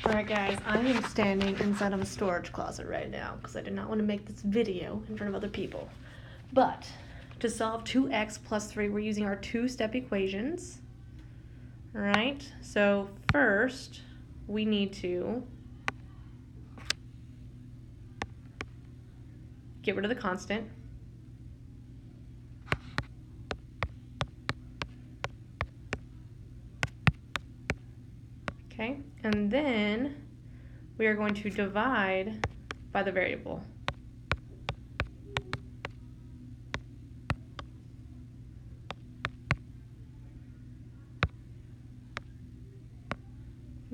Alright guys, I am standing inside of a storage closet right now because I did not want to make this video in front of other people. But to solve 2x plus 3, we're using our two-step equations. Alright, so first we need to get rid of the constant. Okay, and then we are going to divide by the variable.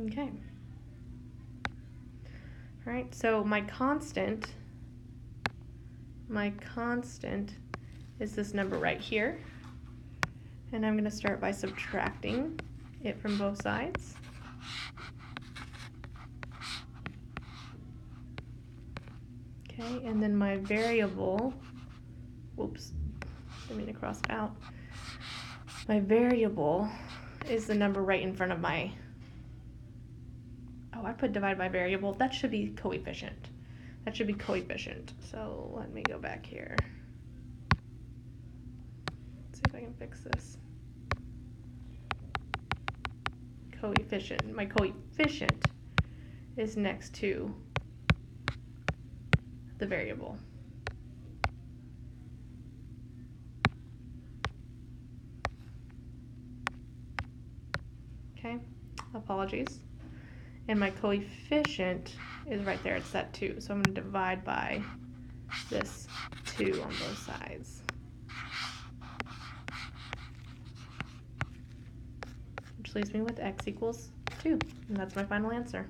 Okay. All right, so my constant is this number right here. And I'm going to start by subtracting it from both sides. Okay, and then my variable, whoops, didn't mean to cross it out. My variable is the number right in front of my, oh, I put divide by variable. That should be coefficient. That should be coefficient. So let me go back here. Let's see if I can fix this. Coefficient. My coefficient is next to the variable. Okay, apologies. And my coefficient is right there, it's that 2. So I'm going to divide by this 2 on both sides. Which leaves me with x equals 2, and that's my final answer.